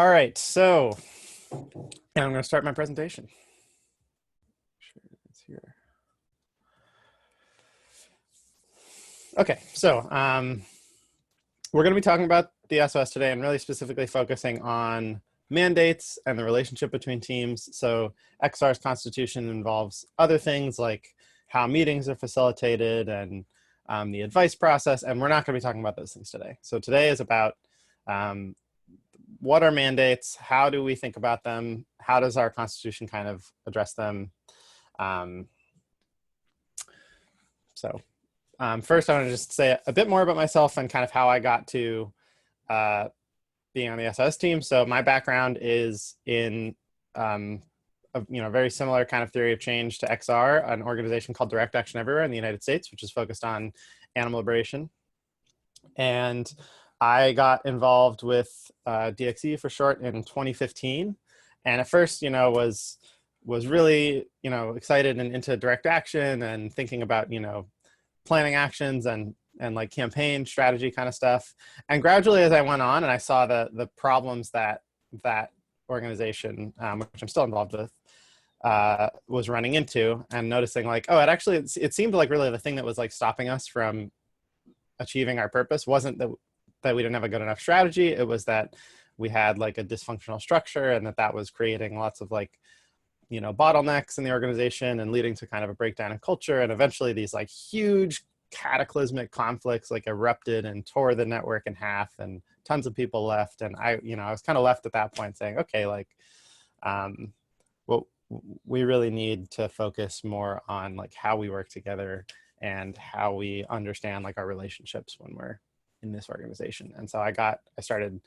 All right, so I'm going to start my presentation. Sure, it's here. Okay, so we're going to be talking about the SOS today and really specifically focusing on mandates and the relationship between teams. So XR's constitution involves other things like how meetings are facilitated and the advice process, and we're not going to be talking about those things today. So today is about what are mandates, how do we think about them, how does our constitution kind of address them. First, I want to just say a bit more about myself and kind of how I got to being on the SOS team. So my background is in a very similar kind of theory of change to XR, an organization called Direct Action Everywhere in the United States, which is focused on animal liberation. And I got involved with DXE for short in 2015. And at first, was really, excited and into direct action and thinking about, planning actions and like campaign strategy kind of stuff. And gradually as I went on and I saw the problems that organization, which I'm still involved with, was running into, and noticing like, oh, it seemed like really the thing that was like stopping us from achieving our purpose wasn't that we didn't have a good enough strategy. It was that we had like a dysfunctional structure, and that was creating lots of like, bottlenecks in the organization and leading to kind of a breakdown in culture. And eventually these like huge cataclysmic conflicts like erupted and tore the network in half, and tons of people left. And I was kind of left at that point saying, okay, like, well, we really need to focus more on like how we work together and how we understand like our relationships when we're in this organization. And so I started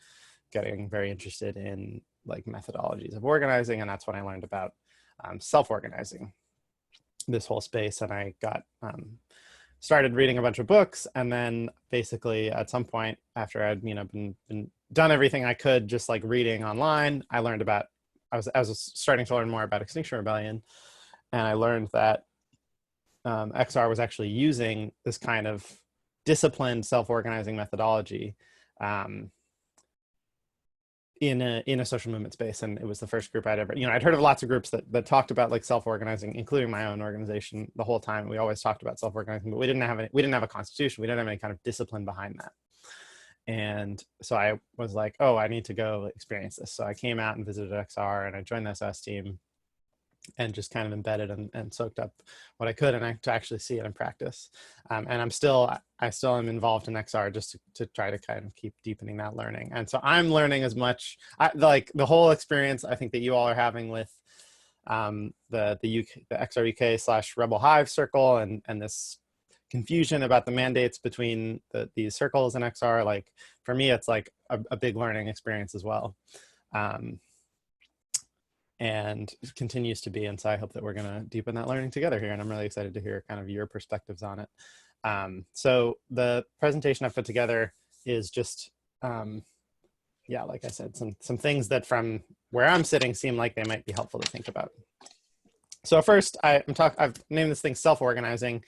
getting very interested in like methodologies of organizing, and that's when I learned about self-organizing, this whole space. And I got started reading a bunch of books, and then basically at some point after I'd been done everything I could just like reading online, I was starting to learn more about Extinction Rebellion, and I learned that XR was actually using this kind of disciplined self-organizing methodology in a social movement space. And it was the first group I'd ever, I'd heard of lots of groups that talked about like self-organizing, including my own organization the whole time. We always talked about self-organizing, but we didn't have a constitution. We didn't have any kind of discipline behind that. And so I was like, oh, I need to go experience this. So I came out and visited XR, and I joined the SOS team and just kind of embedded and soaked up what I could, and to actually see it in practice. And I still am involved in XR just to try to kind of keep deepening that learning. And so I'm learning as much, like the whole experience I think that you all are having with the XR UK / Rebel Hive circle and this confusion about the mandates between these circles and XR. Like for me, it's like a big learning experience as well. And it continues to be. And so I hope that we're going to deepen that learning together here. And I'm really excited to hear kind of your perspectives on it. So the presentation I've put together is just, like I said, some things that from where I'm sitting seem like they might be helpful to think about. So first, I've named this thing self-organizing,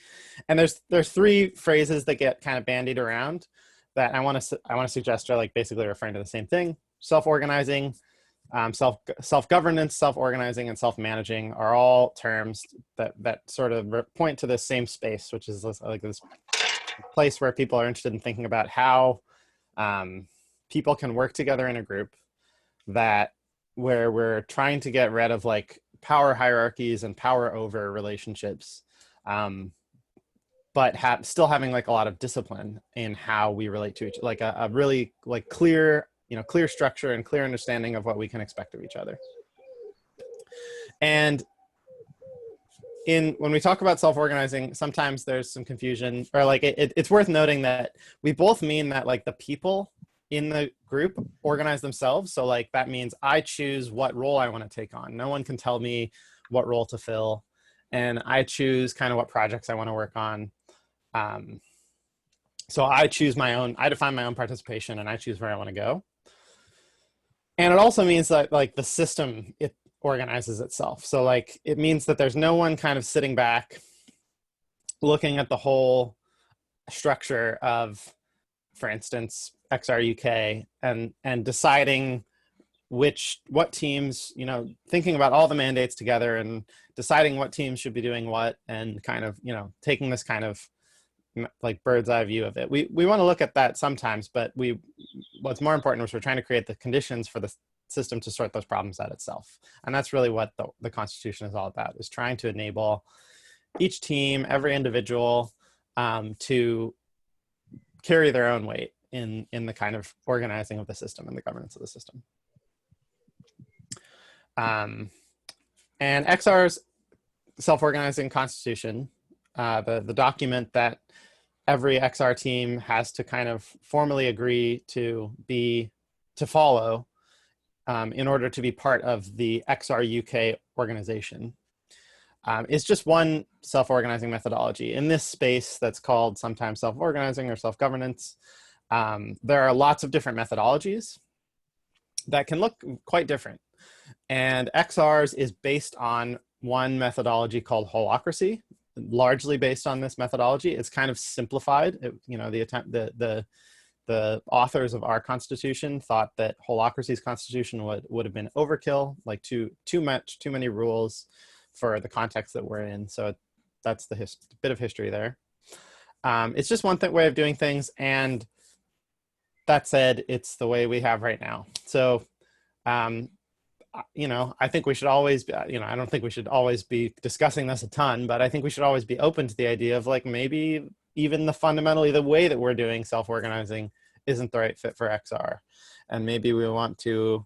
and there's three phrases that get kind of bandied around that I want to suggest are like basically referring to the same thing. Self-organizing, self-governance, self-organizing, and self-managing are all terms that sort of point to the same space, which is like this place where people are interested in thinking about how people can work together in a group where we're trying to get rid of like power hierarchies and power over relationships, but still having like a lot of discipline in how we relate to each other, like a really like clear structure and clear understanding of what we can expect of each other. And when we talk about self-organizing, sometimes there's some confusion, or like it's worth noting that we both mean that like the people in the group organize themselves. So like that means I choose what role I want to take on. No one can tell me what role to fill, and I choose kind of what projects I want to work on. So I define my own participation, and I choose where I want to go. And it also means that like the system, it organizes itself. So like it means that there's no one kind of sitting back looking at the whole structure of, for instance, XR UK and deciding what teams, you know, thinking about all the mandates together and deciding what teams should be doing what, and kind of, you know, taking this kind of like bird's eye view of it. We want to look at that sometimes, but what's more important is we're trying to create the conditions for the system to sort those problems out itself. And that's really what the Constitution is all about, is trying to enable each team, every individual, to carry their own weight in the kind of organizing of the system and the governance of the system. And XR's self-organizing constitution, the document that every XR team has to kind of formally agree to follow in order to be part of the XR UK organization, is just one self-organizing methodology. In this space that's called sometimes self-organizing or self-governance, there are lots of different methodologies that can look quite different. And XR's is based on one methodology called holacracy, largely based on this methodology. It's kind of simplified. You know, the authors of our constitution thought that holacracy's constitution would have been overkill, like too many rules for the context that we're in. So that's the bit of history there. It's just one way of doing things, and that said, it's the way we have right now. So, you know, I think we should always, you know, I don't think we should always be discussing this a ton, but I think we should always be open to the idea of like maybe even fundamentally the way that we're doing self-organizing isn't the right fit for XR. And maybe we want to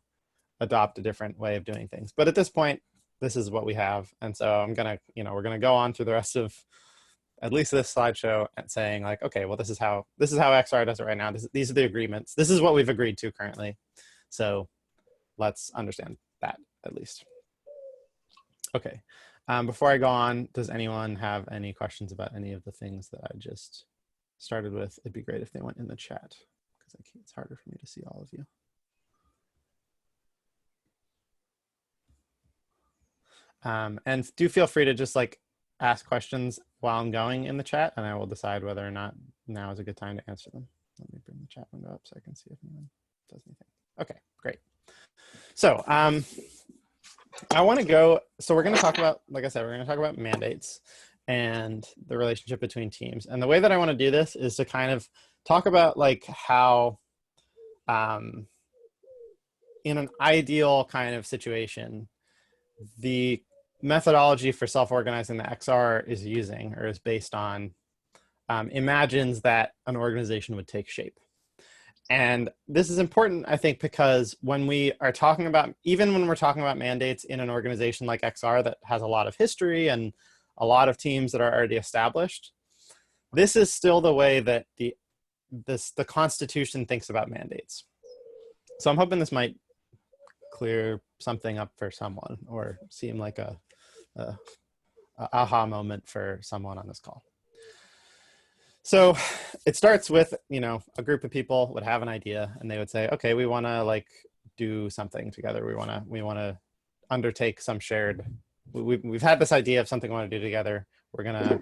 adopt a different way of doing things. But at this point, this is what we have. And so I'm gonna, you know, we're gonna go on through the rest of at least this slideshow and saying like, okay, well, this is how XR does it right now. These are the agreements. This is what we've agreed to currently. So let's understand that at least. Okay, before I go on, does anyone have any questions about any of the things that I just started with? It'd be great if they went in the chat, because it's harder for me to see all of you. And do feel free to just like ask questions while I'm going in the chat, and I will decide whether or not now is a good time to answer them. Let me bring the chat window up so I can see if anyone does anything. Okay, great. So I want to go, so we're going to talk about, like I said, we're going to talk about mandates and the relationship between teams. And the way that I want to do this is to kind of talk about like how in an ideal kind of situation, the methodology for self-organizing that XR is using or is based on imagines that an organization would take shape. And this is important, I think, because when we are talking about, even when we're talking about mandates in an organization like XR that has a lot of history and a lot of teams that are already established, this is still the way that the Constitution thinks about mandates. So I'm hoping this might clear something up for someone or seem like a aha moment for someone on this call. So it starts with, you know, a group of people would have an idea and they would say, okay, we want to like do something together. We want to undertake some shared, we've had this idea of something we want to do together. We're going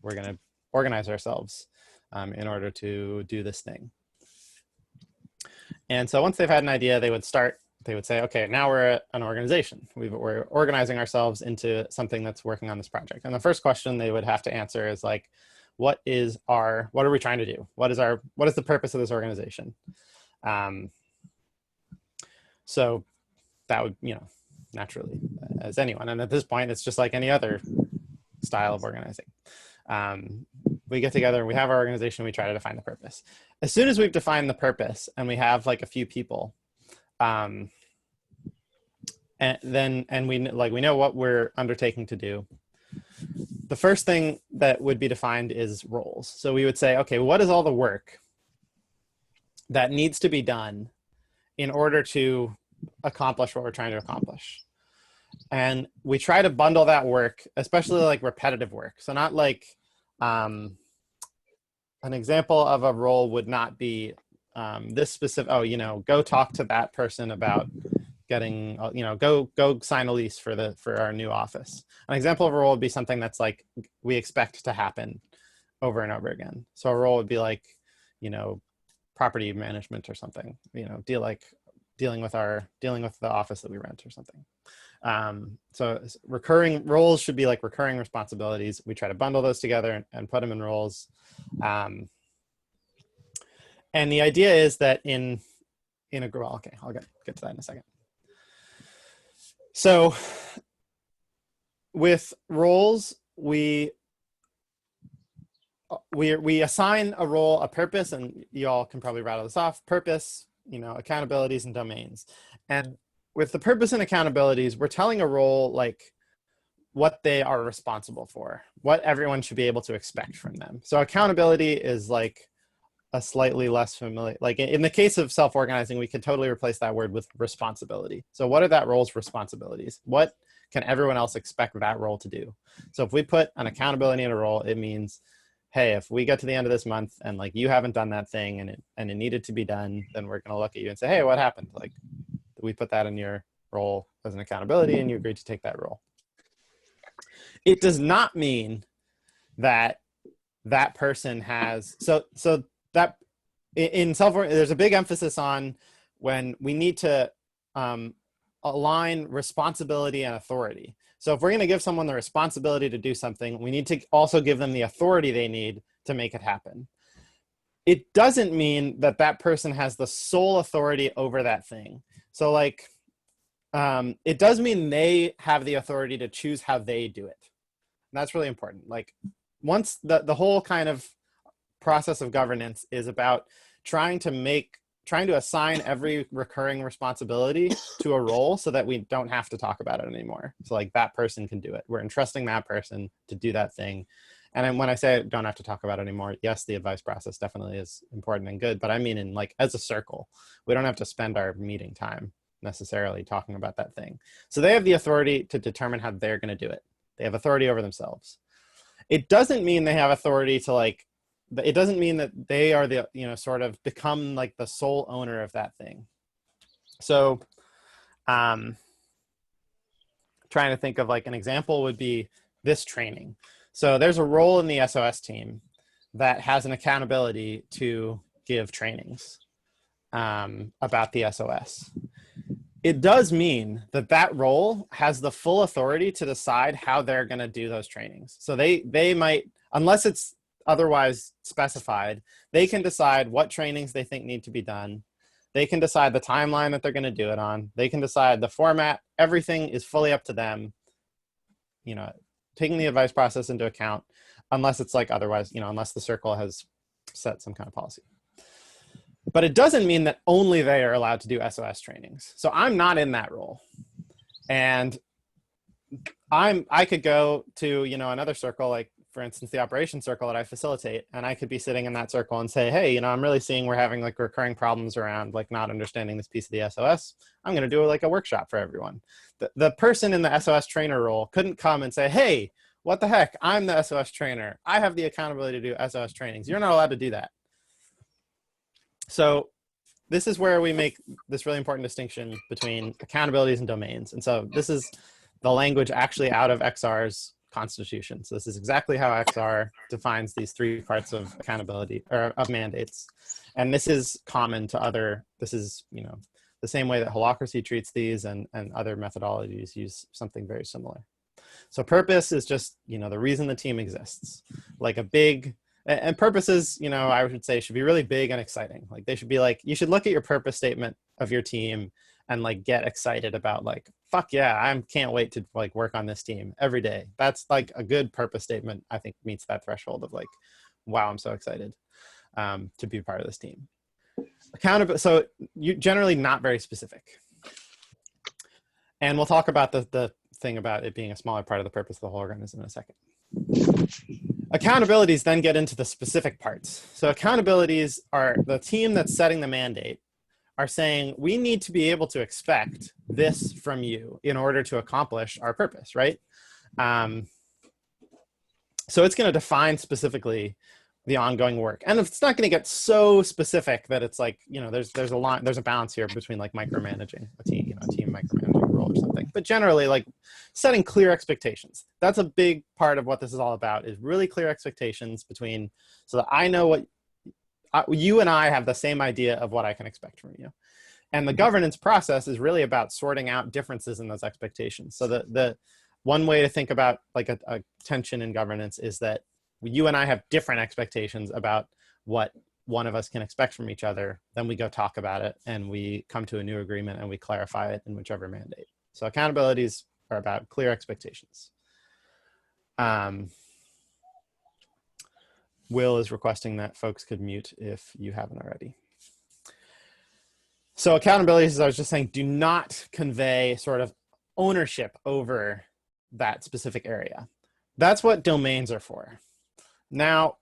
to organize ourselves in order to do this thing. And so once they've had an idea, they would say, okay, now we're an organization. We're organizing ourselves into something that's working on this project. And the first question they would have to answer is like, what are we trying to do? What is the purpose of this organization? So that would, you know, naturally as anyone. And at this point, it's just like any other style of organizing. We get together and we have our organization, we try to define the purpose. As soon as we've defined the purpose and we have like a few people, and we know what we're undertaking to do, the first thing that would be defined is roles. So we would say, okay, what is all the work that needs to be done in order to accomplish what we're trying to accomplish? And we try to bundle that work, especially like repetitive work. So not like an example of a role would not be this specific, oh, you know, go talk to that person about getting, you know, go sign a lease for our new office. An example of a role would be something that's like we expect to happen over and over again. So a role would be like, you know, property management or something, you know, dealing with the office that we rent or something. So recurring roles should be like recurring responsibilities. We try to bundle those together and put them in roles. And the idea is that in a well, okay, I'll get to that in a second. So with roles, we assign a role a purpose, and you all can probably rattle this off: purpose, accountabilities, and domains. And with the purpose and accountabilities, we're telling a role like what they are responsible for, what everyone should be able to expect from them. So accountability is like a slightly less familiar, like in the case of self-organizing, we can totally replace that word with responsibility. So what are that role's responsibilities? What can everyone else expect that role to do? So if we put an accountability in a role, it means, hey, if we get to the end of this month and like you haven't done that thing and it needed to be done, then we're going to look at you and say, hey, what happened? Like, we put that in your role as an accountability and you agreed to take that role. It does not mean that that person has, so that in there's a big emphasis on when we need to align responsibility and authority. So if we're going to give someone the responsibility to do something, we need to also give them the authority they need to make it happen. It doesn't mean that that person has the sole authority over that thing. So like, it does mean they have the authority to choose how they do it. And that's really important. Like once the whole kind of process of governance is about trying to assign every recurring responsibility to a role so that we don't have to talk about it anymore. So like that person can do it. We're entrusting that person to do that thing. And when I say don't have to talk about it anymore, yes, the advice process definitely is important and good, but I mean in like as a circle, we don't have to spend our meeting time necessarily talking about that thing. So they have the authority to determine how they're going to do it. They have authority over themselves. It doesn't mean they have authority to like, it doesn't mean that they are the, sort of become like the sole owner of that thing. So trying to think of like an example would be this training. So there's a role in the SOS team that has an accountability to give trainings about the SOS. It does mean that that role has the full authority to decide how they're going to do those trainings. So they might, unless it's otherwise specified, they can decide what trainings they think need to be done. They can decide the timeline that they're going to do it on. They can decide the format. Everything is fully up to them, taking the advice process into account, unless it's like otherwise, unless the circle has set some kind of policy. But it doesn't mean that only they are allowed to do SOS trainings. So I'm not in that role. And I could go to, another circle, like for instance, the operations circle that I facilitate, and I could be sitting in that circle and say, hey, I'm really seeing we're having like recurring problems around like not understanding this piece of the SOS. I'm going to do like a workshop for everyone. The person in the SOS trainer role couldn't come and say, hey, what the heck? I'm the SOS trainer. I have the accountability to do SOS trainings. You're not allowed to do that. So this is where we make this really important distinction between accountabilities and domains. And so this is the language actually out of XR's constitution. So this is exactly how XR defines these three parts of accountability or of mandates. And this is common to this is, the same way that holacracy treats these and other methodologies use something very similar. So purpose is just, the reason the team exists. Like a big, and purposes, I would say should be really big and exciting. Like they should be like, you should look at your purpose statement of your team and like get excited about like, fuck yeah, I can't wait to like work on this team every day. That's like a good purpose statement, I think meets that threshold of like, wow, I'm so excited to be part of this team. Accountability, so you generally not very specific. And we'll talk about the thing about it being a smaller part of the purpose of the whole organism in a second. Accountabilities then get into the specific parts. So accountabilities are the team that's setting the mandate are saying, we need to be able to expect this from you in order to accomplish our purpose, right? So it's going to define specifically the ongoing work. And it's not going to get so specific that it's like, there's a balance here between like micromanaging a team, a team micromanaging role or something. But generally like setting clear expectations. That's a big part of what this is all about, is really clear expectations between, so that I know what you and I have the same idea of what I can expect from you. And the governance process is really about sorting out differences in those expectations. So the one way to think about like a tension in governance is that you and I have different expectations about what one of us can expect from each other. Then we go talk about it and we come to a new agreement and we clarify it in whichever mandate. So accountabilities are about clear expectations. Will is requesting that folks could mute if you haven't already. So accountabilities, as I was just saying, do not convey sort of ownership over that specific area. That's what domains are for. Now,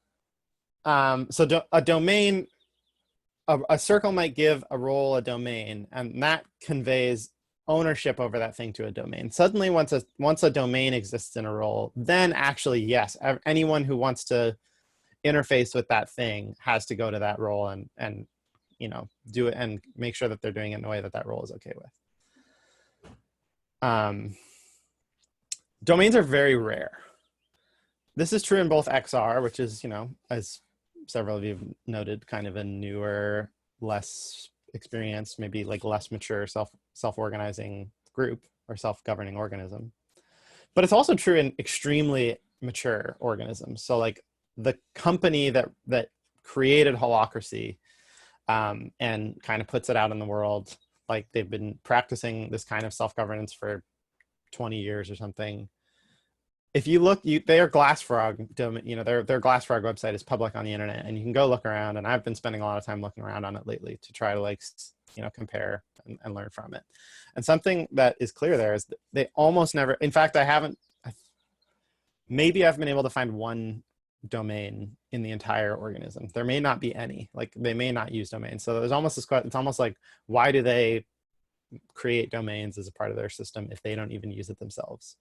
a domain, a circle might give a role a domain, and that conveys ownership over that thing to a domain. Suddenly, once a domain exists in a role, then actually, yes, anyone who wants to interface with that thing has to go to that role and you know, do it and make sure that they're doing it in a way that that role is okay with. Domains are very rare. This is true in both XR, which is, you know, as several of you have noted, kind of a newer, less experienced, maybe like less mature self-organizing group or self-governing organism. But it's also true in extremely mature organisms. So like the company that created Holacracy and kind of puts it out in the world, like they've been practicing this kind of self-governance for 20 years or something. If you look, they are Glassfrog, you know, their Glassfrog website is public on the internet, and you can go look around. And I've been spending a lot of time looking around on it lately to try to like, you know, compare and learn from it. And something that is clear there is that they almost never, in fact, maybe I've been able to find one domain in the entire organism. There may not be any, like they may not use domains. So there's almost this, it's almost like, why do they create domains as a part of their system if they don't even use it themselves?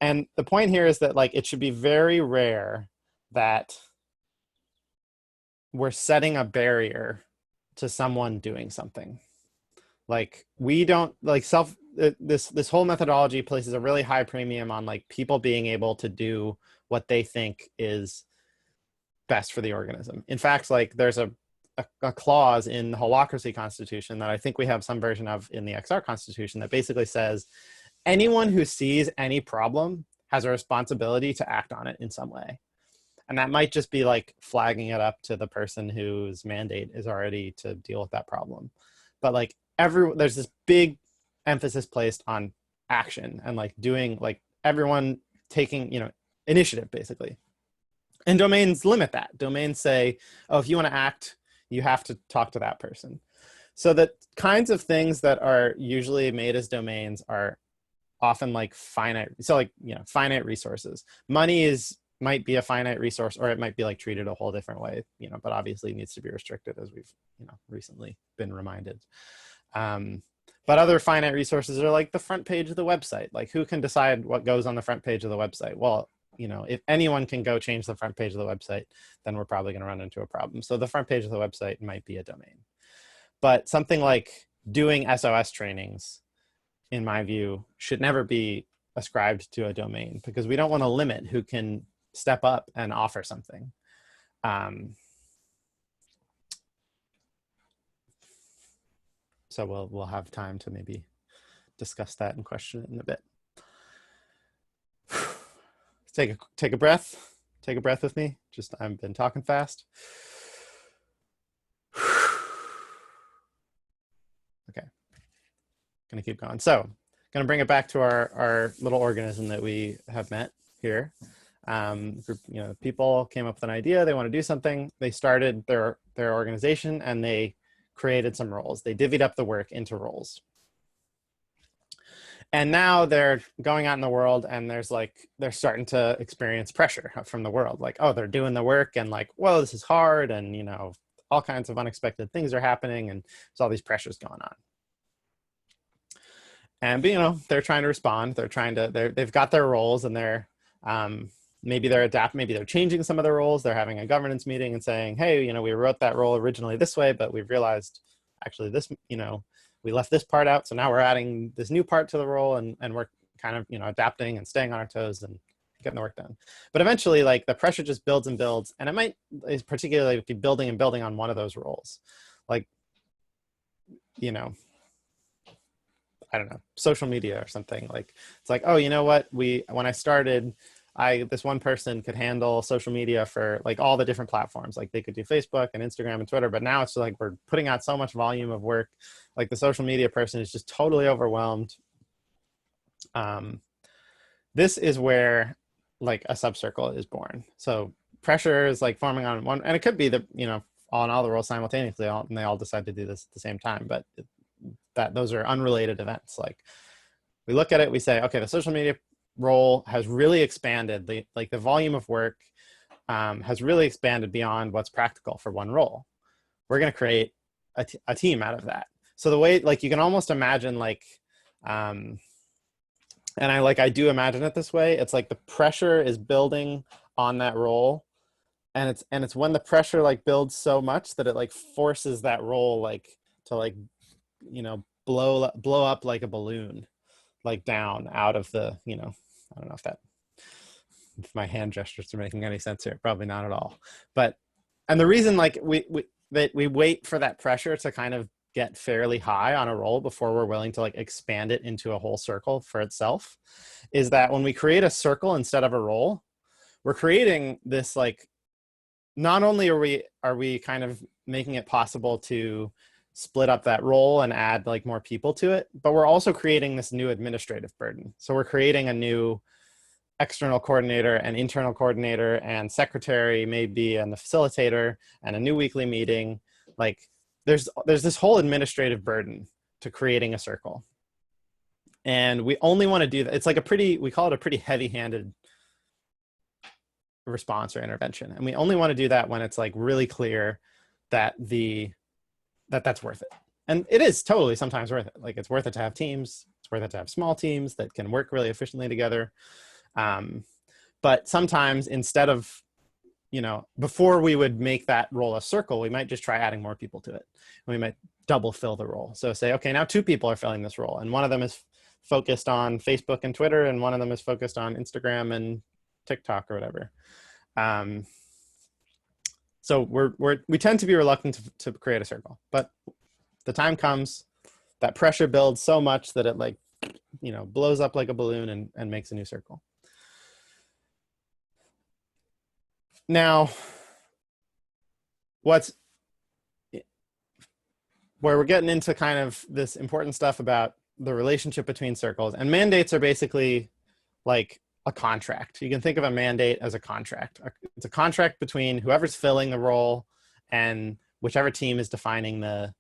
And the point here is that like it should be very rare that we're setting a barrier to someone doing something. Like we don't like this whole methodology places a really high premium on like people being able to do what they think is best for the organism. In fact, like there's a clause in the Holacracy Constitution that I think we have some version of in the XR Constitution that basically says anyone who sees any problem has a responsibility to act on it in some way. And that might just be like flagging it up to the person whose mandate is already to deal with that problem. But like there's this big emphasis placed on action and like doing, like everyone taking, you know, initiative basically. And domains limit that. Domains say, oh, if you want to act, you have to talk to that person. So the kinds of things that are usually made as domains are often like finite. So like, you know, finite resources. Money might be a finite resource, or it might be like treated a whole different way, you know, but obviously needs to be restricted, as we've, you know, recently been reminded. But other finite resources are like the front page of the website. Like who can decide what goes on the front page of the website? Well, you know, if anyone can go change the front page of the website, then we're probably going to run into a problem. So the front page of the website might be a domain. But something like doing SOS trainings, in my view, should never be ascribed to a domain, because we don't want to limit who can step up and offer something. So we'll have time to maybe discuss that and question it in a bit. Take a breath. Take a breath with me. Just, I've been talking fast. Okay, gonna keep going. So, gonna bring it back to our little organism that we have met here. Group, you know, people came up with an idea. They want to do something. They started their organization and they created some roles. They divvied up the work into roles. And now they're going out in the world and they're starting to experience pressure from the world. Like, oh, they're doing the work and like, well, this is hard. And, you know, all kinds of unexpected things are happening. And there's all these pressures going on. And, you know, they're trying to respond. They've got their roles and maybe they're changing some of their roles. They're having a governance meeting and saying, hey, you know, we wrote that role originally this way, but we've realized actually this, you know, we left this part out. So now we're adding this new part to the role and we're kind of, you know, adapting and staying on our toes and getting the work done. But eventually, like, the pressure just builds and builds. And it might particularly be building and building on one of those roles. Like, you know, I don't know, social media or something. Like, it's like, oh, you know what? When I started, this one person could handle social media for like all the different platforms. Like they could do Facebook and Instagram and Twitter, but now it's like we're putting out so much volume of work. Like the social media person is just totally overwhelmed. This is where like a subcircle is born. So pressure is like forming on one, and it could be that, you know, all the roles simultaneously, and they all decide to do this at the same time, but those are unrelated events. Like we look at it, we say, okay, the social media role has really expanded. The volume of work has really expanded beyond what's practical for one role. We're going to create a team out of that. So the way, like, you can almost imagine like, and I do imagine it this way. It's like the pressure is building on that role, and it's when the pressure like builds so much that it like forces that role like to like, you know, blow up like a balloon, like down out of the, you know, I don't know if my hand gestures are making any sense here. Probably not at all. But, and the reason like we wait for that pressure to kind of get fairly high on a role before we're willing to like expand it into a whole circle for itself is that when we create a circle instead of a role, we're creating this like, not only are we kind of making it possible to split up that role and add like more people to it, but we're also creating this new administrative burden. So we're creating a new external coordinator and internal coordinator and secretary maybe, and the facilitator, and a new weekly meeting. Like there's this whole administrative burden to creating a circle. And we only want to do that. It's like we call it a pretty heavy-handed response or intervention. And we only want to do that when it's like really clear that that's worth it. And it is totally sometimes worth it. Like it's worth it to have teams. It's worth it to have small teams that can work really efficiently together. But sometimes instead of, you know, before we would make that role a circle, we might just try adding more people to it. We might double fill the role. So say, okay, now 2 people are filling this role, and one of them is focused on Facebook and Twitter, and one of them is focused on Instagram and TikTok or whatever. So we tend to be reluctant to create a circle, but the time comes, that pressure builds so much that it like, you know, blows up like a balloon and makes a new circle. Now, where we're getting into kind of this important stuff about the relationship between circles, and mandates are basically like a contract. You can think of a mandate as a contract. It's a contract between whoever's filling the role and whichever team is defining the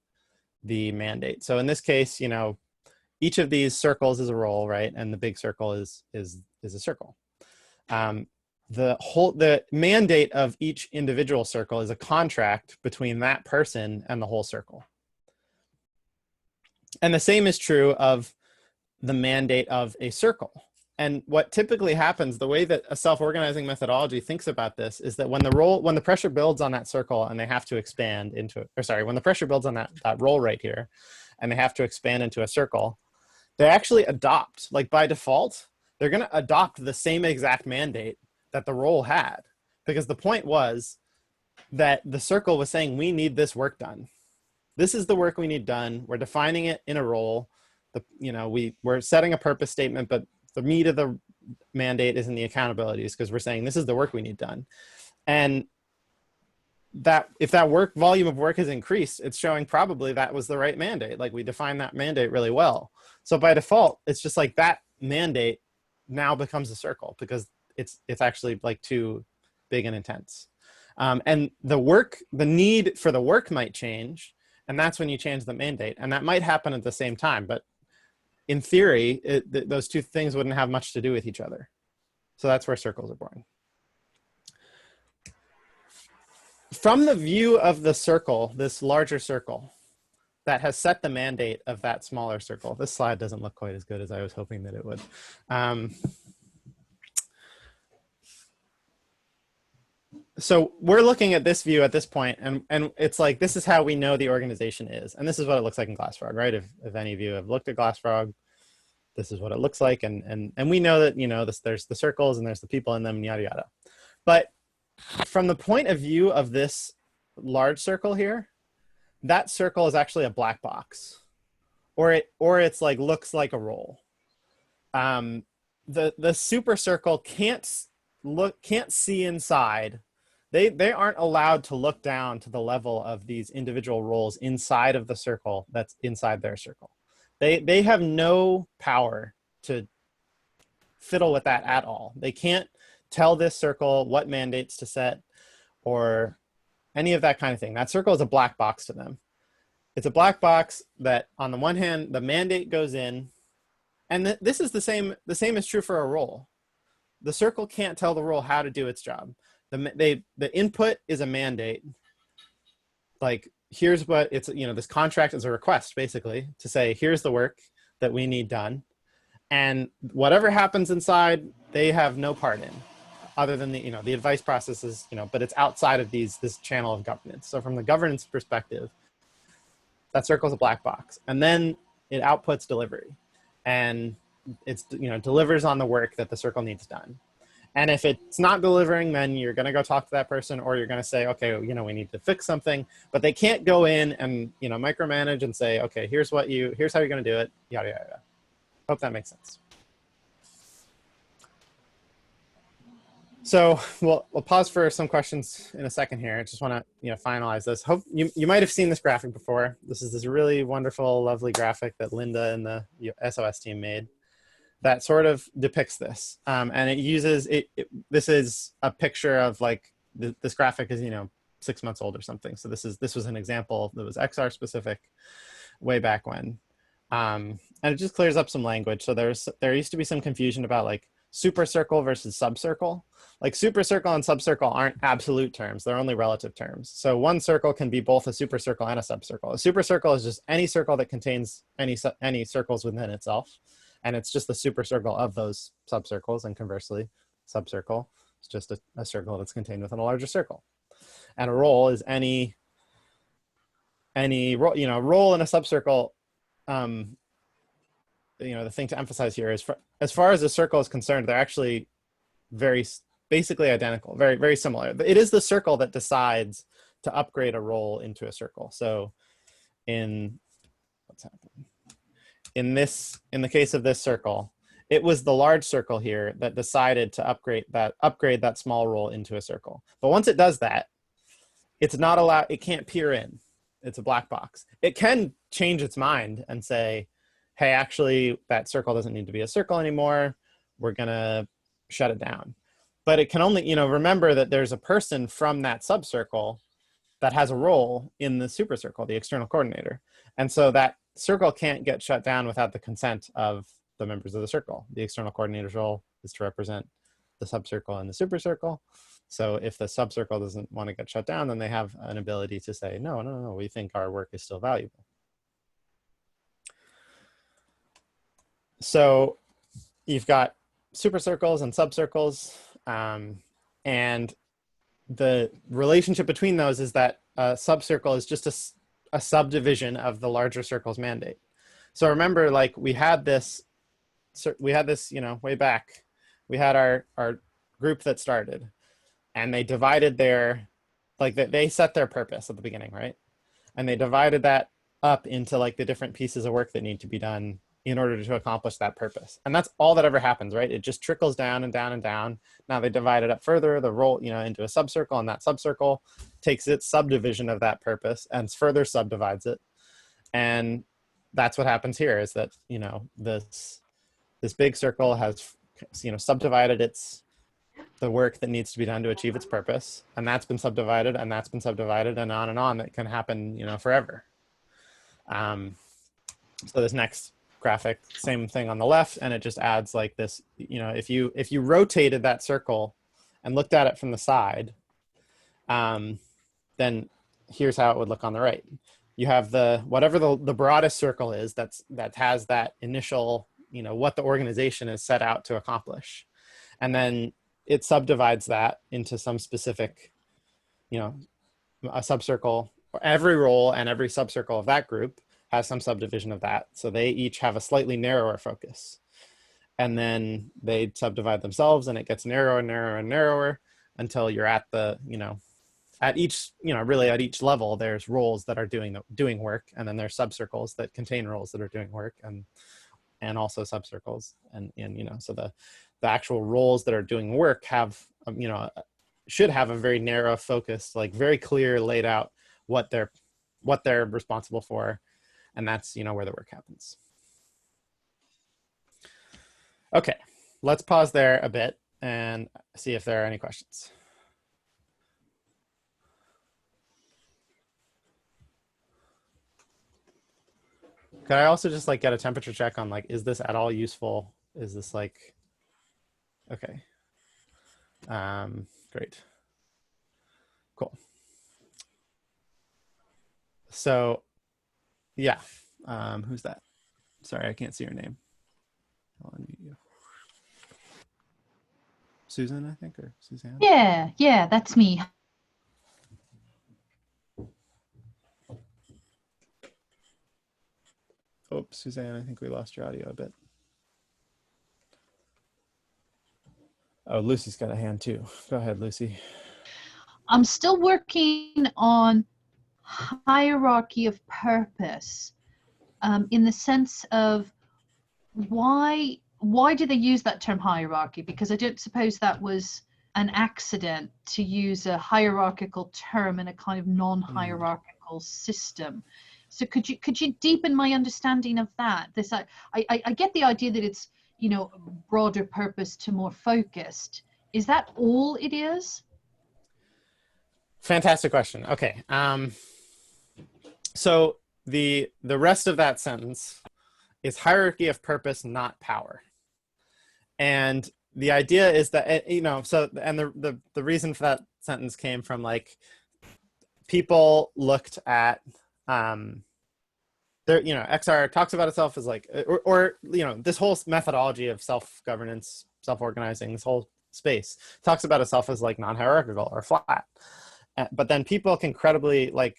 mandate. So in this case, you know, each of these circles is a role, right? And the big circle is a circle. The mandate of each individual circle is a contract between that person and the whole circle. And the same is true of the mandate of a circle. And what typically happens, the way that a self-organizing methodology thinks about this, is that when the pressure builds on that circle and they have to expand into, or sorry, when the pressure builds on that role right here, and they have to expand into a circle, they actually adopt, like by default, they're going to adopt the same exact mandate that the role had, because the point was that the circle was saying, we need this work done. This is the work we need done. We're defining it in a role. We're setting a purpose statement, but the meat of the mandate is in the accountabilities, because we're saying this is the work we need done. And that if that volume of work has increased, it's showing probably that was the right mandate. Like we defined that mandate really well. So by default, it's just like that mandate now becomes a circle, because it's actually like too big and intense. And the need for the work might change, and that's when you change the mandate. And that might happen at the same time, but in theory, those two things wouldn't have much to do with each other. So that's where circles are born. From the view of the circle, this larger circle that has set the mandate of that smaller circle, this slide doesn't look quite as good as I was hoping that it would. So we're looking at this view at this point, and it's like, this is how we know the organization is. And this is what it looks like in GlassFrog, right? If any of you have looked at GlassFrog, this is what it looks like. And we know that, you know, there's the circles and there's the people in them and yada, yada. But from the point of view of this large circle here, that circle is actually a black box. or it's like looks like a role. The super circle can't see inside. They aren't allowed to look down to the level of these individual roles inside of the circle that's inside their circle. They have no power to fiddle with that at all. They can't tell this circle what mandates to set or any of that kind of thing. That circle is a black box to them. It's a black box that on the one hand, the mandate goes in, and this is the same is true for a role. The circle can't tell the role how to do its job. The input is a mandate. Like, here's what it's, this contract is a request basically to say, here's the work that we need done. And whatever happens inside, they have no part in, other than the advice process is, but it's outside of this channel of governance. So from the governance perspective, that circle is a black box, and then it outputs delivery, and it's delivers on the work that the circle needs done. And if it's not delivering, then you're going to go talk to that person, or you're going to say, okay, we need to fix something. But they can't go in and micromanage and say, okay, here's how you're going to do it, yada yada yada. Hope that makes sense. So we'll pause for some questions in a second here. I just want to finalize this. Hope you might have seen this graphic before. This is this really wonderful, lovely graphic that Linda and the SOS team made that sort of depicts this. And it uses this is a picture of like this graphic is 6 months old or something. So this was an example that was XR specific way back when. And it just clears up some language. So there used to be some confusion about like super circle versus subcircle. Like super circle and subcircle aren't absolute terms. They're only relative terms. So one circle can be both a super circle and a subcircle. A super circle is just any circle that contains any circles within itself. And it's just the super circle of those subcircles. And conversely, subcircle is just a circle that's contained within a larger circle. And a role is any role, role in a subcircle. The thing to emphasize here is as far as the circle is concerned, they're actually basically identical, very, very similar. It is the circle that decides to upgrade a role into a circle. So what's happening? In the case of this circle, it was the large circle here that decided to upgrade that small role into a circle. But once it does that, it's not allowed, it can't peer in. It's a black box. It can change its mind and say, hey, actually, that circle doesn't need to be a circle anymore. We're going to shut it down. But it can only, remember that there's a person from that subcircle that has a role in the super circle, the external coordinator. And so that circle can't get shut down without the consent of the members of the circle. The external coordinator's role is to represent the subcircle and the super circle. So if the subcircle doesn't want to get shut down, then they have an ability to say, no, we think our work is still valuable. So you've got super circles and subcircles, and the relationship between those is that a subcircle is just a subdivision of the larger circle's mandate. So remember, like we had this, way back, we had our group that started, and they divided they set their purpose at the beginning, right? And they divided that up into like the different pieces of work that need to be done in order to accomplish that purpose. And that's all that ever happens, right? It just trickles down and down and down. Now they divide it up further, the role, into a subcircle, and that subcircle takes its subdivision of that purpose and further subdivides it. And that's what happens here is that, this big circle has, subdivided the work that needs to be done to achieve its purpose. And that's been subdivided, and that's been subdivided, and on. That can happen, forever. So this next graphic, same thing on the left, and it just adds like this, if you rotated that circle and looked at it from the side, then here's how it would look on the right. You have whatever the broadest circle is that has that initial, what the organization is set out to accomplish. And then it subdivides that into some specific, a subcircle. Every role and every subcircle of that group has some subdivision of that. So they each have a slightly narrower focus. And then they subdivide themselves, and it gets narrower and narrower and narrower until you're at the, at each, really at each level, there's roles that are doing work, and then there's subcircles that contain roles that are doing work, and also subcircles, and so the actual roles that are doing work have should have a very narrow focus, like very clear laid out what they're responsible for, and that's where the work happens. Okay, let's pause there a bit and see if there are any questions. Could I also just like get a temperature check on like, is this at all useful? Is this like, okay. Great. Cool. So yeah, who's that? Sorry, I can't see your name. I'll unmute you. Susan, I think, or Suzanne? Yeah, that's me. Oh, Suzanne, I think we lost your audio a bit. Oh, Lucy's got a hand too. Go ahead, Lucy. I'm still working on hierarchy of purpose, in the sense of why do they use that term hierarchy? Because I don't suppose that was an accident to use a hierarchical term in a kind of non-hierarchical system. So could you deepen my understanding of that? This I get the idea that it's broader purpose to more focused. Is that all it is? Fantastic question. Okay. So the rest of that sentence is hierarchy of purpose, not power. And the idea is that, so, and the reason for that sentence came from like, people looked at, XR talks about itself as like, or this whole methodology of self-governance, self-organizing, this whole space talks about itself as like non-hierarchical or flat. But then people can credibly like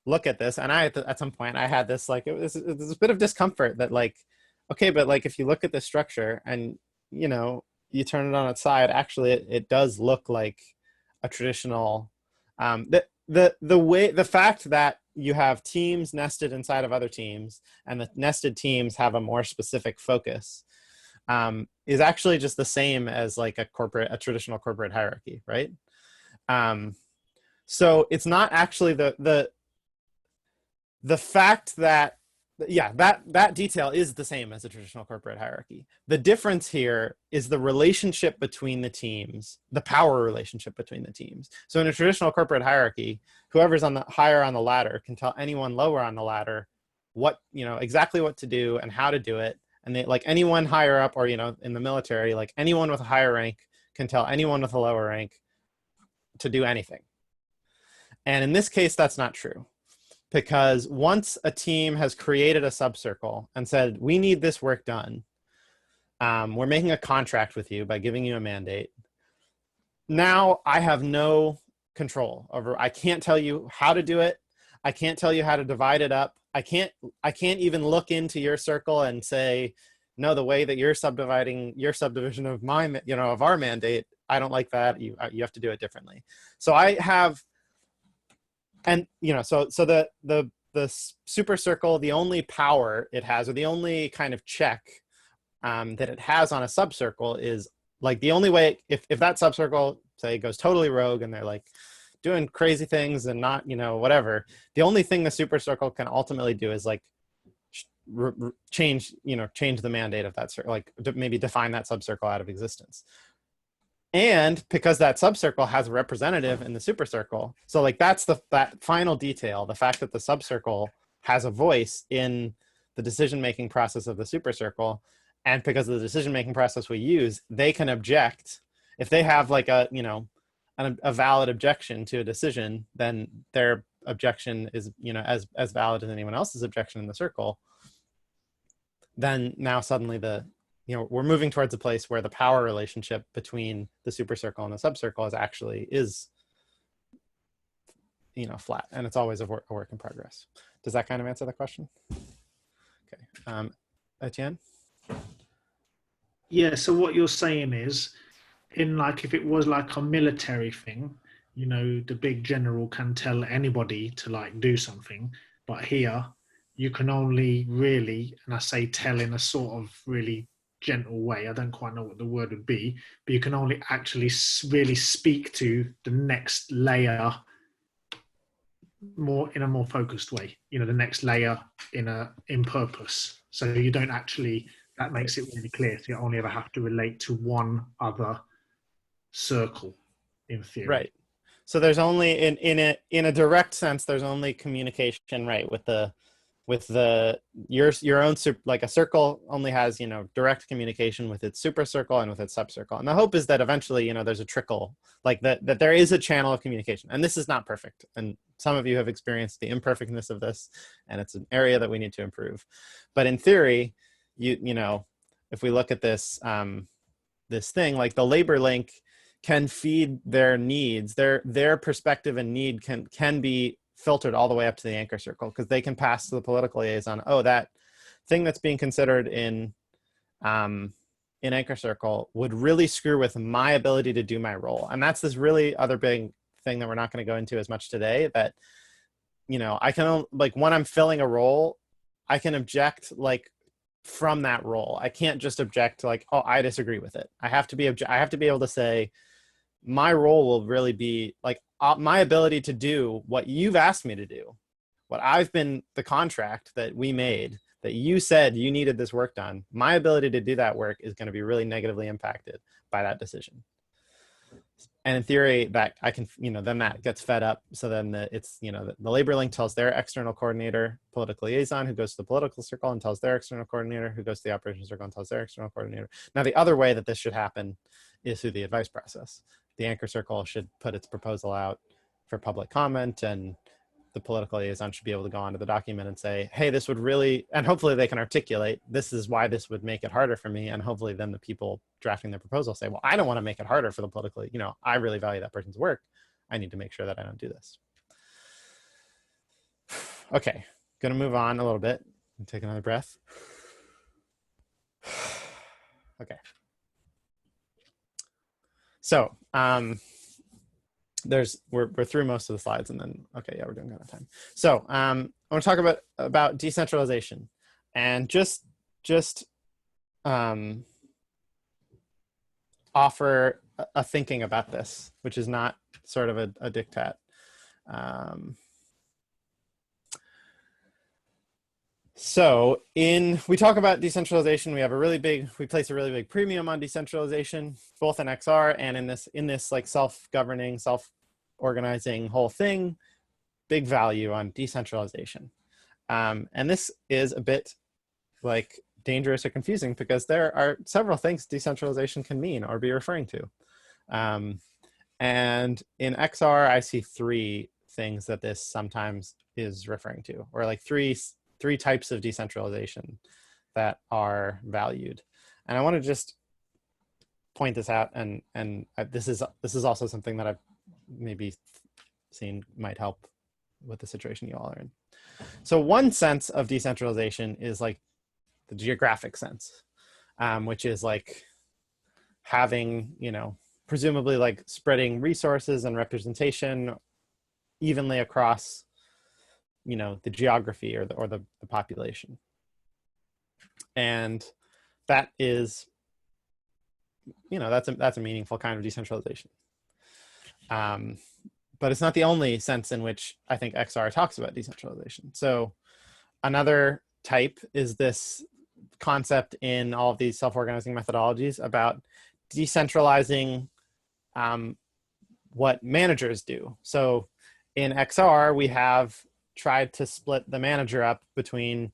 look at this, and I at some point I had this like, it was a bit of discomfort that like, okay, but like if you look at the structure and you turn it on its side, actually it does look like a traditional, the fact that you have teams nested inside of other teams, and the nested teams have a more specific focus, is actually just the same as like a traditional corporate hierarchy, right? So it's not actually the fact that, that detail is the same as a traditional corporate hierarchy. The difference here is the relationship between the teams, the power relationship between the teams. So in a traditional corporate hierarchy, whoever's higher on the ladder can tell anyone lower on the ladder what, exactly what to do and how to do it. And they, like anyone higher up, or, in the military, like anyone with a higher rank can tell anyone with a lower rank to do anything. And in this case, that's not true. Because once a team has created a subcircle and said, we need this work done, we're making a contract with you by giving you a mandate. Now I have no control over, I can't tell you how to do it. I can't tell you how to divide it up. I can't even look into your circle and say, no, the way that you're subdividing your subdivision of of our mandate, I don't like that. You have to do it differently. So I have, and so the super circle, the only power it has, or the only kind of check that it has on a subcircle, is like the only way, if that subcircle say goes totally rogue and they're like doing crazy things and not whatever, the only thing the super circle can ultimately do is like change the mandate of that circle, like maybe define that subcircle out of existence. And because that subcircle has a representative in the super circle, so like that's that final detail, the fact that the subcircle has a voice in the decision-making process of the super circle, and because of the decision-making process we use, they can object. If they have like a valid objection to a decision, then their objection is as valid as anyone else's objection in the circle. Then now suddenly we're moving towards a place where the power relationship between the super circle and the subcircle is flat, and it's always a work in progress. Does that kind of answer the question? Okay, Etienne? Yeah, so what you're saying is, in like, if it was like a military thing, you know, the big general can tell anybody to like do something, but here you can only really, and I say tell in a sort of really gentle way, I don't quite know what the word would be, but you can only actually really speak to the next layer more in a more focused way, you know, the next layer in purpose. So you don't actually, that makes it really clear. So you only ever have to relate to one other circle in theory. Right. So there's only in a direct sense, there's only communication, right, with your own like a circle only has, you know, direct communication with its super circle and with its subcircle. And the hope is that eventually, you know, there's a trickle, like that there is a channel of communication. And this is not perfect. And some of you have experienced the imperfectness of this, and it's an area that we need to improve. But in theory, you know, if we look at this this thing, like the labor link can feed their needs, their perspective and need can be filtered all the way up to the anchor circle, because they can pass to the political liaison, oh, that thing that's being considered in anchor circle would really screw with my ability to do my role. And that's this really other big thing that we're not going to go into as much today, that, you know, I can, like, when I'm filling a role, I can object like from that role. I can't just object to like, oh, I disagree with it. I have to be able to say, my role will really be like my ability to do what you've asked me to do, what I've been, the contract that we made, that you said you needed this work done. My ability to do that work is going to be really negatively impacted by that decision. And in theory, that I can, you know, then that gets fed up. So then it's, you know, the labor link tells their external coordinator, political liaison, who goes to the political circle and tells their external coordinator, who goes to the operations circle and tells their external coordinator. Now, the other way that this should happen is through the advice process. The anchor circle should put its proposal out for public comment, and the political liaison should be able to go onto the document and say, hey, this would really, and hopefully they can articulate, this is why this would make it harder for me. And hopefully then the people drafting the proposal say, well, I don't want to make it harder for the political, you know, I really value that person's work. I need to make sure that I don't do this. Okay, gonna move on a little bit and take another breath. Okay. So we're through most of the slides, and then, okay, yeah, we're doing kind of time. So I want to talk about decentralization, and just offer a thinking about this, which is not sort of a diktat. So we talk about decentralization, we place a really big premium on decentralization, both in XR and in this like self-governing, self-organizing whole thing, big value on decentralization. And this is a bit like dangerous or confusing, because there are several things decentralization can mean or be referring to. And in XR, I see three things that this sometimes is referring to, or like three types of decentralization that are valued. And I want to just point this out, and this is also something that I've maybe seen might help with the situation you all are in. So one sense of decentralization is like the geographic sense, which is like having, you know, presumably like spreading resources and representation evenly across, you know, the geography or the population. And that is, you know, that's a meaningful kind of decentralization. But it's not the only sense in which I think XR talks about decentralization. So another type is this concept in all of these self-organizing methodologies about decentralizing what managers do. So in XR, we have tried to split the manager up between,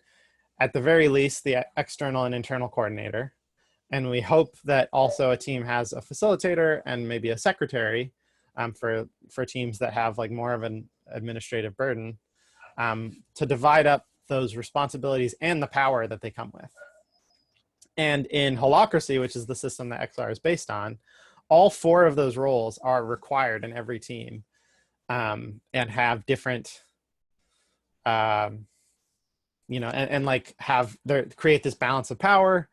at the very least, the external and internal coordinator. And we hope that also a team has a facilitator and maybe a secretary for teams that have like more of an administrative burden, to divide up those responsibilities and the power that they come with. And in holacracy, which is the system that XR is based on, all four of those roles are required in every team, and have different, you know, and like create this balance of power.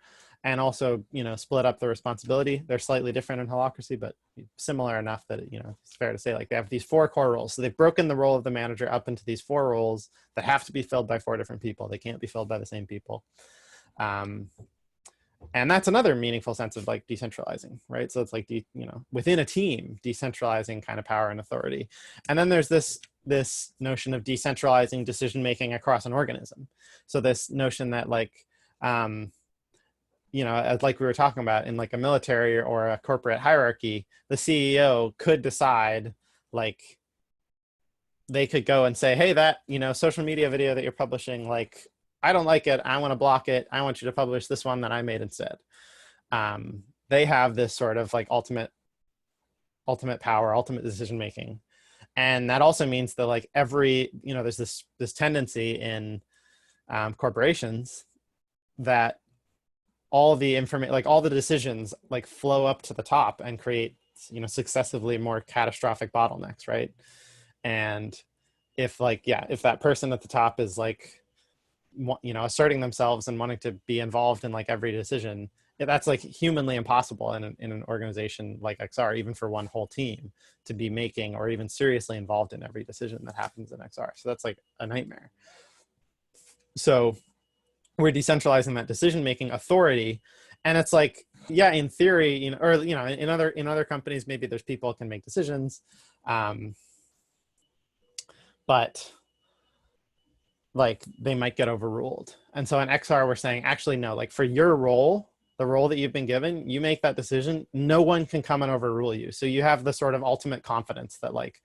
and also, you know, split up the responsibility. They're slightly different in Holacracy, but similar enough that, you know, it's fair to say, like, they have these 4 core roles. So they've broken the role of the manager up into these 4 roles that have to be filled by 4 different people. They can't be filled by the same people. And that's another meaningful sense of like decentralizing, right? So it's like, you know, within a team, decentralizing kind of power and authority. And then there's this notion of decentralizing decision-making across an organism. So this notion that like, you know, as like we were talking about in like a military or a corporate hierarchy, the CEO could decide, like, they could go and say, hey, that, you know, social media video that you're publishing, like, I don't like it. I want to block it. I want you to publish this one that I made instead. They have this sort of like ultimate power, ultimate decision-making. And that also means that like every, you know, there's this tendency in corporations that all the information, like all the decisions like flow up to the top and create, you know, successively more catastrophic bottlenecks, right? And if like, yeah, if that person at the top is like, you know, asserting themselves and wanting to be involved in like every decision, that's like humanly impossible in an organization like XR, even for one whole team to be making or even seriously involved in every decision that happens in XR. So that's like a nightmare. So we're decentralizing that decision-making authority. And it's like, yeah, in theory, you know, or, you know, in other companies, maybe there's people who can make decisions. But like they might get overruled. And so in XR, we're saying, actually, no, like for your role, the role that you've been given, you make that decision, no one can come and overrule you. So you have the sort of ultimate confidence that like,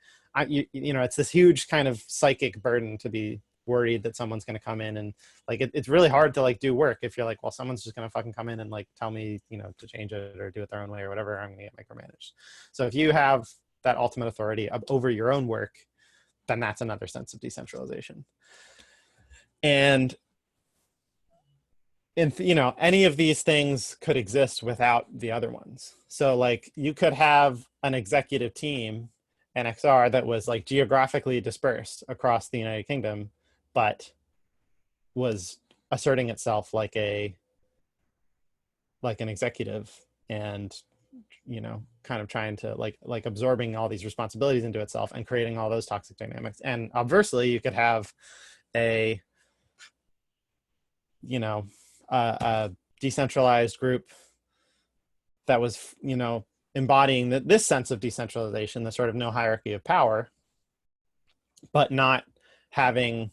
you know, it's this huge kind of psychic burden to be worried that someone's going to come in and like, it's really hard to like do work if you're like, well, someone's just going to fucking come in and like tell me, you know, to change it or do it their own way or whatever, I'm going to get micromanaged. So if you have that ultimate authority over your own work, then that's another sense of decentralization. And you know, any of these things could exist without the other ones. So like you could have an executive team in XR that was like geographically dispersed across the United Kingdom, but was asserting itself like an executive and, you know, kind of trying to like absorbing all these responsibilities into itself and creating all those toxic dynamics. And obversely, you could have a, you know, a decentralized group that was, you know, embodying this sense of decentralization, the sort of no hierarchy of power, but not having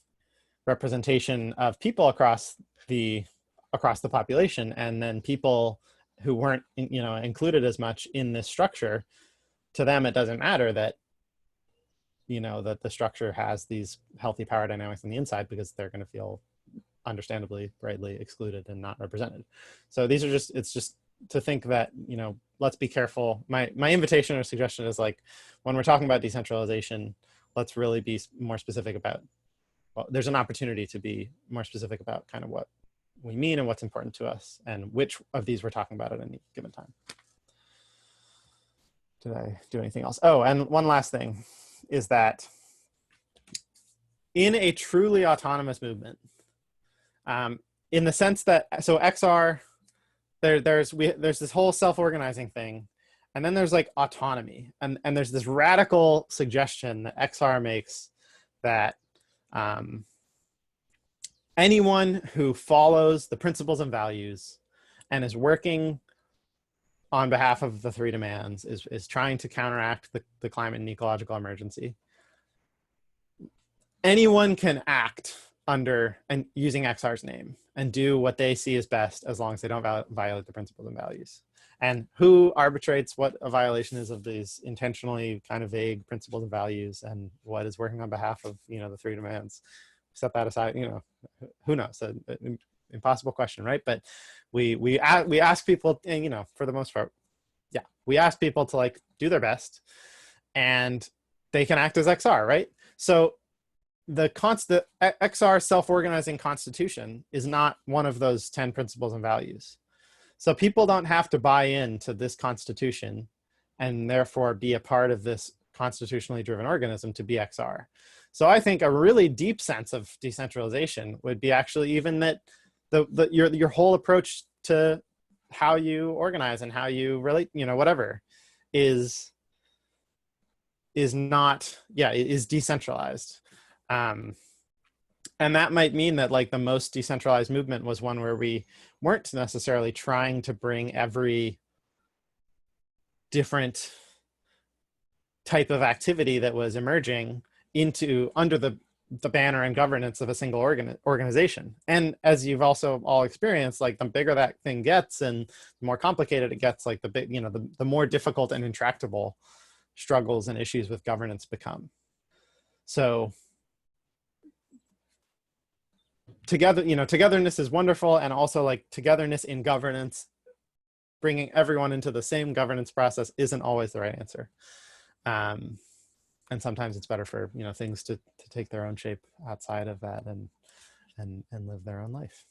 representation of people across the population, and then people who weren't, you know, included as much in this structure. To them, it doesn't matter that, you know, that the structure has these healthy power dynamics on the inside, because they're going to feel understandably rightly excluded and not represented. So these are just, it's just to think that, you know, let's be careful. My invitation or suggestion is like, when we're talking about decentralization, let's really be more specific about, well, there's an opportunity to be more specific about kind of what we mean and what's important to us and which of these we're talking about at any given time. Did I do anything else? Oh, and one last thing is that in a truly autonomous movement, in the sense that, so XR, there's this whole self-organizing thing, and then there's like autonomy, and there's this radical suggestion that XR makes that anyone who follows the principles and values and is working on behalf of the 3 demands is trying to counteract the climate and ecological emergency. Anyone can act under and using XR's name and do what they see as best, as long as they don't violate the principles and values. And who arbitrates what a violation is of these intentionally kind of vague principles and values, and what is working on behalf of, you know, the 3 demands? Set that aside, you know, who knows? An impossible question, right? But we ask people, and, you know, for the most part, yeah, we ask people to like do their best, and they can act as XR, right? So the XR self-organizing constitution is not one of those 10 principles and values. So people don't have to buy into this constitution and therefore be a part of this constitutionally driven organism to be XR. So I think a really deep sense of decentralization would be actually even that your whole approach to how you organize and how you relate, you know, whatever is not, yeah, is decentralized. And that might mean that like the most decentralized movement was one where we weren't necessarily trying to bring every different type of activity that was emerging into under the banner and governance of a single organization. And as you've also all experienced, like the bigger that thing gets and the more complicated it gets, like the big, you know, the more difficult and intractable struggles and issues with governance become. So together, you know, togetherness is wonderful, and also like togetherness in governance, bringing everyone into the same governance process isn't always the right answer. And sometimes it's better for, you know, things to take their own shape outside of that and live their own life.